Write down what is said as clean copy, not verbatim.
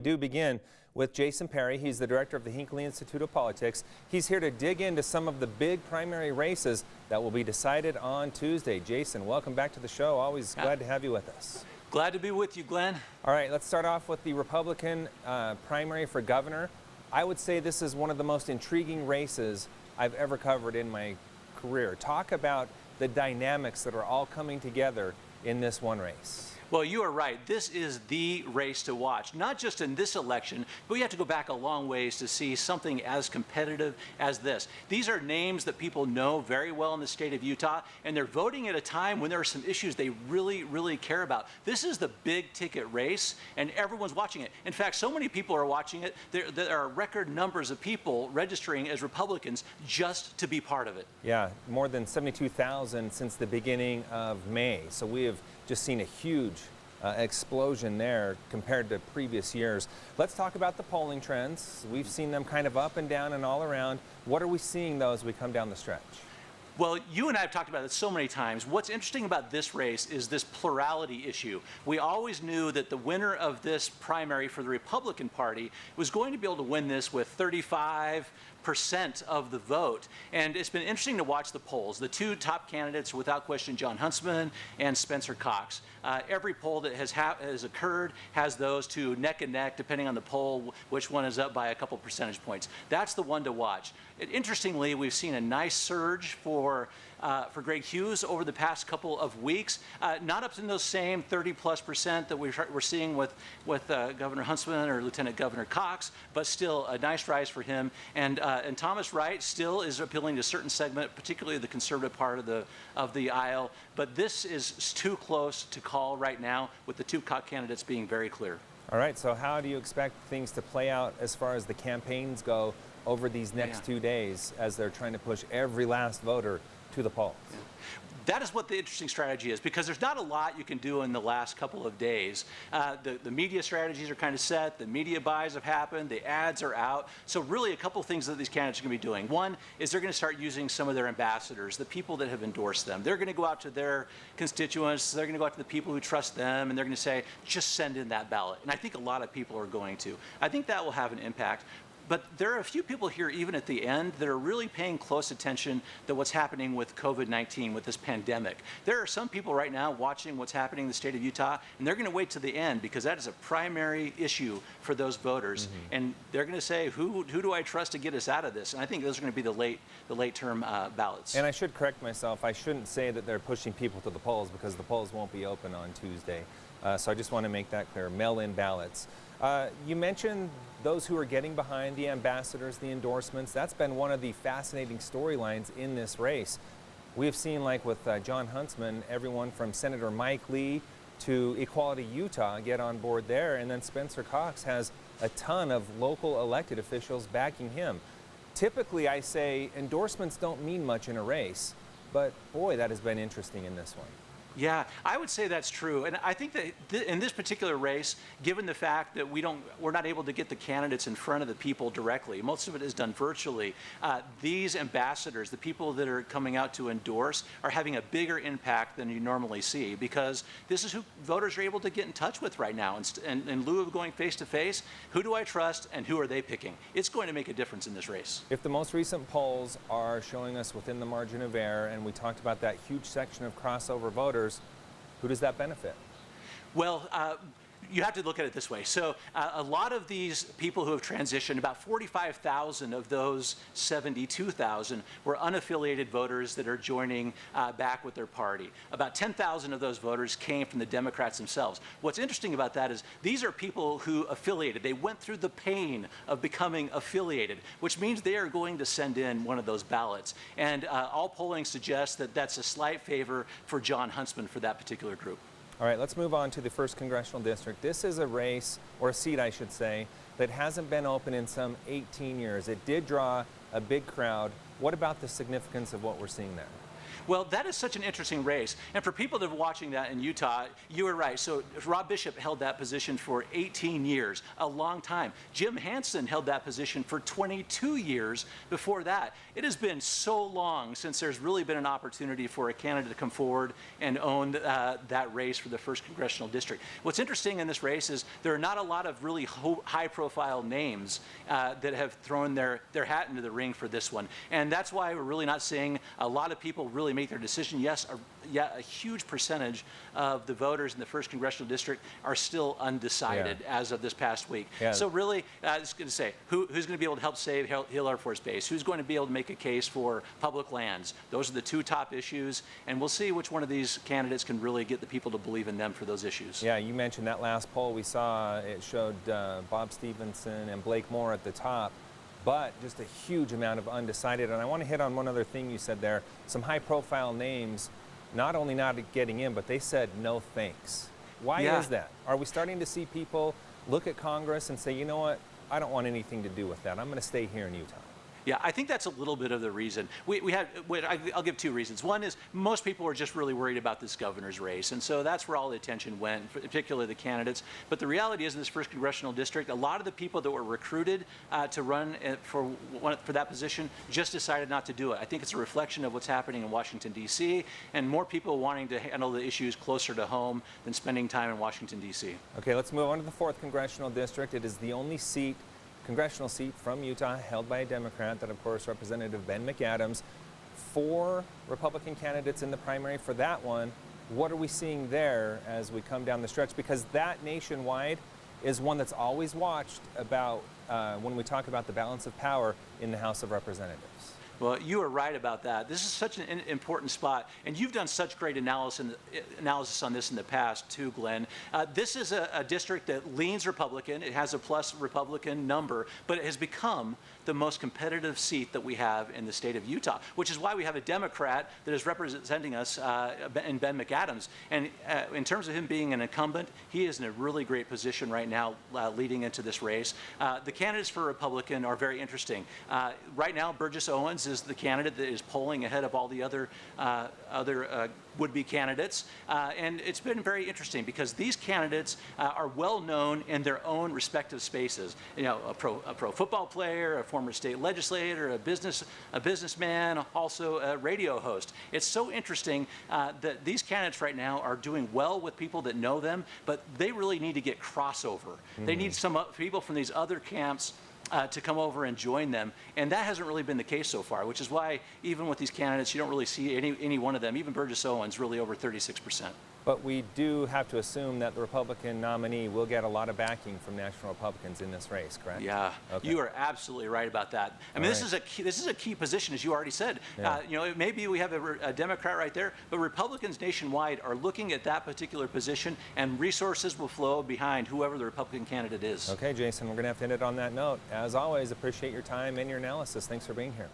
Do begin with Jason Perry. He's the director of the Hinckley Institute of Politics. He's here to dig into some of the big primary races that will be decided on Tuesday. Jason, welcome back to the show. Always glad to have you with us. Glad to be with you, Glenn. All right, let's start off with the Republican primary for governor. I would say this is one of the most intriguing races I've ever covered in my career. Talk about the dynamics that are all coming together in this one race. Well, you are right. This is the race to watch, not just in this election, but we have to go back a long ways to see something as competitive as this. These are names that people know very well in the state of Utah, and they're voting at a time when there are some issues they really care about. This is the big ticket race, and everyone's watching it. In fact, so many people are watching it, there are record numbers of people registering as Republicans just to be part of it. Yeah, more than 72,000 since the beginning of May. So we have just seen a huge explosion there compared to previous years. Let's talk about the polling trends. We've seen them kind of up and down and all around. What are we seeing though as we come down the stretch? Well, you and I have talked about it so many times. What's interesting about this race is this plurality issue. We always knew that the winner of this primary for the Republican Party was going to be able to win this with 35% of the vote. And it's been interesting to watch the polls. The two top candidates, without question, Jon Huntsman and Spencer Cox. Every poll that has occurred has those two neck and neck, depending on the poll, which one is up by a couple percentage points. That's the one to watch. Interestingly, we've seen a nice surge for Greg Hughes over the past couple of weeks. Not up to those same 30+% that we're seeing with Governor Huntsman or Lieutenant Governor Cox, but still a nice rise for him. And Thomas Wright still is appealing to a certain segment, particularly the conservative part of the aisle. But this is too close to call right now, with the two candidates being very clear. All right, so how do you expect things to play out as far as the campaigns go over these next 2 days as they're trying to push every last voter to the polls? Yeah. That is what the interesting strategy is, because there's not a lot you can do in the last couple of days. The media strategies are kind of set, the media buys have happened, the ads are out. So really a couple of things that these candidates are going to be doing. One is they're going to start using some of their ambassadors, the people that have endorsed them. They're going to go out to their constituents, they're going to go out to the people who trust them, and they're going to say, just send in that ballot. And I think a lot of people are going to. I think that will have an impact. But there are a few people here, even at the end, that are really paying close attention to what's happening with COVID-19, with this pandemic. There are some people right now watching what's happening in the state of Utah, and they're going to wait to the end because that is a primary issue for those voters. And they're going to say, who do I trust to get us out of this? And I think those are going to be the late-term ballots. And I should correct myself. I shouldn't say that they're pushing people to the polls, because the polls won't be open on Tuesday. So I just want to make that clear. Mail-in ballots. You mentioned those who are getting behind the ambassadors, the endorsements. That's been one of the fascinating storylines in this race. We've seen, like with Jon Huntsman, everyone from Senator Mike Lee to Equality Utah get on board there, and then Spencer Cox has a ton of local elected officials backing him. Typically, I say endorsements don't mean much in a race, but boy, that has been interesting in this one. Yeah, I would say that's true. And I think that in this particular race, given the fact that we're not able to get the candidates in front of the people directly, most of it is done virtually, these ambassadors, the people that are coming out to endorse, are having a bigger impact than you normally see, because this is who voters are able to get in touch with right now. And in lieu of going face-to-face, who do I trust and who are they picking? It's going to make a difference in this race. If the most recent polls are showing us within the margin of error, and we talked about that huge section of crossover voters, who does that benefit? Well, you have to look at it this way. So a lot of these people who have transitioned, about 45,000 of those 72,000 were unaffiliated voters that are joining back with their party. About 10,000 of those voters came from the Democrats themselves. What's interesting about that is these are people who affiliated. They went through the pain of becoming affiliated, which means they are going to send in one of those ballots. And all polling suggests that that's a slight favor for Jon Huntsman for that particular group. All right, let's move on to the 1st Congressional District. This is a race, or a seat I should say, that hasn't been open in some 18 years. It did draw a big crowd. What about the significance of what we're seeing there? Well, that is such an interesting race. And for people that are watching that in Utah, you were right. So Rob Bishop held that position for 18 years, a long time. Jim Hansen held that position for 22 years before that. It has been so long since there's really been an opportunity for a candidate to come forward and own that race for the 1st Congressional District. What's interesting in this race is there are not a lot of really high-profile names that have thrown their hat into the ring for this one. And that's why we're really not seeing a lot of people really make their decision. Yes, a huge percentage of the voters in the 1st Congressional District are still undecided as of this past week. Yeah. So really, I was going to say, who's going to be able to help save Hill Air Force Base? Who's going to be able to make a case for public lands? Those are the 2 top issues, and we'll see which one of these candidates can really get the people to believe in them for those issues. Yeah, you mentioned that last poll we saw. It showed Bob Stevenson and Blake Moore at the top, but just a huge amount of undecided. And I want to hit on one other thing you said there. Some high-profile names, not only not getting in, but they said no thanks. Why is that? Are we starting to see people look at Congress and say, you know what, I don't want anything to do with that. I'm going to stay here in Utah? Yeah, I think that's a little bit of the reason. I'll give 2 reasons. One is most people are just really worried about this governor's race, and so that's where all the attention went, particularly the candidates. But the reality is in this 1st Congressional District, a lot of the people that were recruited to run for that position just decided not to do it. I think it's a reflection of what's happening in Washington, D.C., and more people wanting to handle the issues closer to home than spending time in Washington, D.C. Okay, let's move on to the 4th Congressional District. It is the only congressional seat from Utah held by a Democrat, that of course Representative Ben McAdams. 4 Republican candidates in the primary for that one. What are we seeing there as we come down the stretch? Because that nationwide is one that's always watched about when we talk about the balance of power in the House of Representatives. Well, you are right about that. This is such an important spot, and you've done such great analysis on this in the past too, Glenn. This is a district that leans Republican. It has a plus Republican number, but it has become the most competitive seat that we have in the state of Utah, which is why we have a Democrat that is representing us in Ben McAdams. And in terms of him being an incumbent, he is in a really great position right now leading into this race. The candidates for Republican are very interesting. Right now, Burgess Owens is the candidate that is polling ahead of all the other would-be candidates. And it's been very interesting because these candidates are well known in their own respective spaces. You know, a pro football player, a former state legislator, a businessman, also a radio host. It's so interesting that these candidates right now are doing well with people that know them, but they really need to get crossover. They need some people from these other camps to come over and join them, and that hasn't really been the case so far, which is why even with these candidates, you don't really see any one of them, even Burgess Owens, really over 36%. But we do have to assume that the Republican nominee will get a lot of backing from national Republicans in this race, correct? Yeah, okay. You are absolutely right about that. I mean, this is a key position, as you already said. Yeah. You know, maybe we have a Democrat right there, but Republicans nationwide are looking at that particular position, and resources will flow behind whoever the Republican candidate is. Okay, Jason, we're going to have to end it on that note. As always, appreciate your time and your analysis. Thanks for being here.